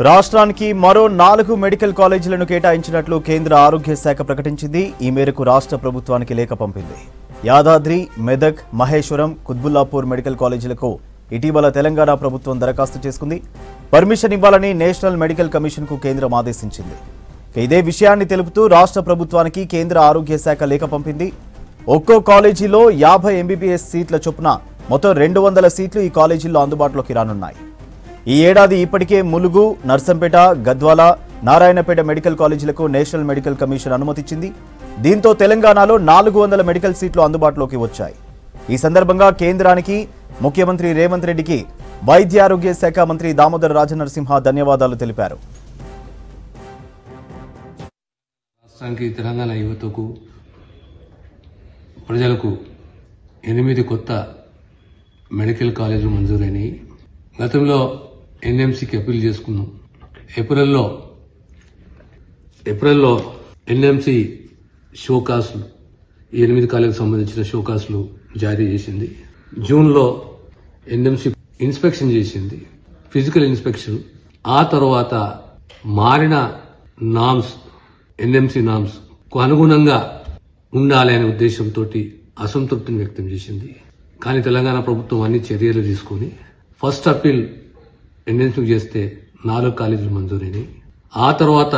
రాష్ట్రానికి మరో 4 మెడికల్ కాలేజీలను కేటాయించినట్లు కేంద్ర ఆరోగ్య శాఖ ప్రకటించింది. ఈ మేరకు రాష్ట్ర ప్రభుత్వానికి లేఖ పంపింది. యాదాద్రి, మెదక్, మహేశ్వరం, కుత్బుల్లాపూర్ మెడికల్ కాలేజీలకు ఇటీవల తెలంగాణ ప్రభుత్వం దరఖాస్తు చేసుకుంది. పర్మిషన్ ఇవ్వాలని నేషనల్ మెడికల్ కమిషన్కు కేంద్రం ఆదేశించింది. ఇదే విషయాన్ని తెలుపుతూ రాష్ట్ర ప్రభుత్వానికి కేంద్ర ఆరోగ్య శాఖ లేఖ పంపింది. ఒక్కో కాలేజీలో 50 ఎంబీబీఎస్ సీట్ల చొప్పున మొత్తం 200 సీట్లు ఈ కాలేజీల్లో అందుబాటులోకి రానున్నాయి. ఈ ఏడాది ఇప్పటికే ములుగు, నర్సంపేట, గద్వాల, నారాయణపేట మెడికల్ కాలేజీలకు నేషనల్ మెడికల్ కమిషన్ అనుమతిచ్చింది. దీంతో తెలంగాణలో 400 మెడికల్ సీట్లు అందుబాటులోకి వచ్చాయి. ఈ సందర్భంగా కేంద్రానికి, ముఖ్యమంత్రి రేవంత్ రెడ్డికి వైద్య ఆరోగ్య శాఖ మంత్రి దామోదర రాజనరసింహ ధన్యవాదాలు తెలిపారు. రాష్ట్రానికి, తెలంగాణ యువతకు, ప్రజలకు 8 కొత్త మెడికల్ కాలేజీలు మంజూరైనాయి. గతంలో ఎన్ఎంసీకి అప్పీల్ చేసుకున్నాం. ఏప్రిల్లో ఎన్ఎంసీ షోకాసులు, ఈ 8 కాలేజీకి సంబంధించిన షోకాసులు జారీ చేసింది. జూన్లో ఎన్ఎంసీ ఇన్స్పెక్షన్ చేసింది, ఫిజికల్ ఇన్స్పెక్షన్. ఆ తర్వాత మారిన నామ్స్, ఎన్ఎంసీ నామ్స్ కు అనుగుణంగా ఉండాలి అనే ఉద్దేశంతో అసంతృప్తిని వ్యక్తం చేసింది. కానీ తెలంగాణ ప్రభుత్వం అన్ని చర్యలు తీసుకుని ఫస్ట్ అప్పీల్ ఎన్ఎంసీకి చేస్తే 4 కాలేజీలు మంజూరైనాయి. ఆ తర్వాత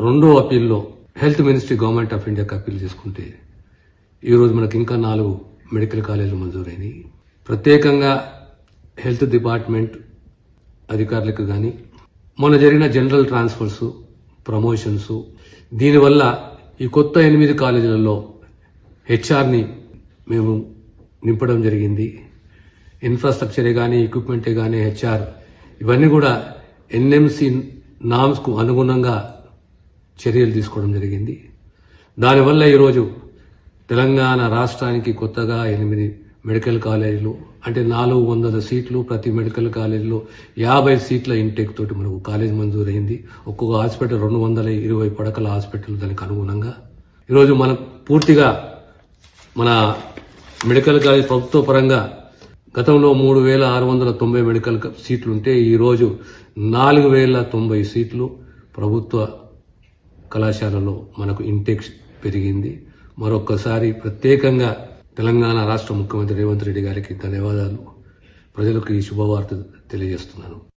రెండో అప్పీల్లో హెల్త్ మినిస్ట్రీ, గవర్నమెంట్ ఆఫ్ ఇండియాకి అప్పీల్ చేసుకుంటే ఈరోజు మనకి ఇంకా 4 మెడికల్ కాలేజీలు మంజూరైనాయి. ప్రత్యేకంగా హెల్త్ డిపార్ట్మెంట్ అధికారులకు కానీ మొన్న జరిగిన జనరల్ ట్రాన్స్ఫర్స్, ప్రమోషన్స్, దీనివల్ల ఈ కొత్త 8 కాలేజీలలో హెచ్ఆర్ని మేము నింపడం జరిగింది. ఇన్ఫ్రాస్ట్రక్చరే కానీ, ఎక్విప్మెంటే కానీ, హెచ్ఆర్ ఇవన్నీ కూడా ఎన్ఎంసీ నామ్స్ కు అనుగుణంగా చర్యలు తీసుకోవడం జరిగింది. దానివల్ల ఈరోజు తెలంగాణ రాష్ట్రానికి కొత్తగా 8 మెడికల్ కాలేజీలు, అంటే 400 సీట్లు, ప్రతి మెడికల్ కాలేజీలో 50 సీట్ల ఇంటేక్ తోటి మనకు కాలేజ్ మంజూరైంది. ఒక్కొక్క హాస్పిటల్ 220 పడకల హాస్పిటల్. దానికి అనుగుణంగా ఈరోజు మనం పూర్తిగా మన మెడికల్ కాలేజ్ ప్రభుత్వ పరంగా గతంలో 3690 మెడికల్ సీట్లు ఉంటే ఈరోజు 4090 సీట్లు ప్రభుత్వ కళాశాలలో మనకు ఇంటేక్ పెరిగింది. మరొక్కసారి ప్రత్యేకంగా తెలంగాణ రాష్ట్ర ముఖ్యమంత్రి రేవంత్ రెడ్డి గారికి ధన్యవాదాలు. ప్రజలకు ఈ శుభవార్త తెలియజేస్తున్నాను.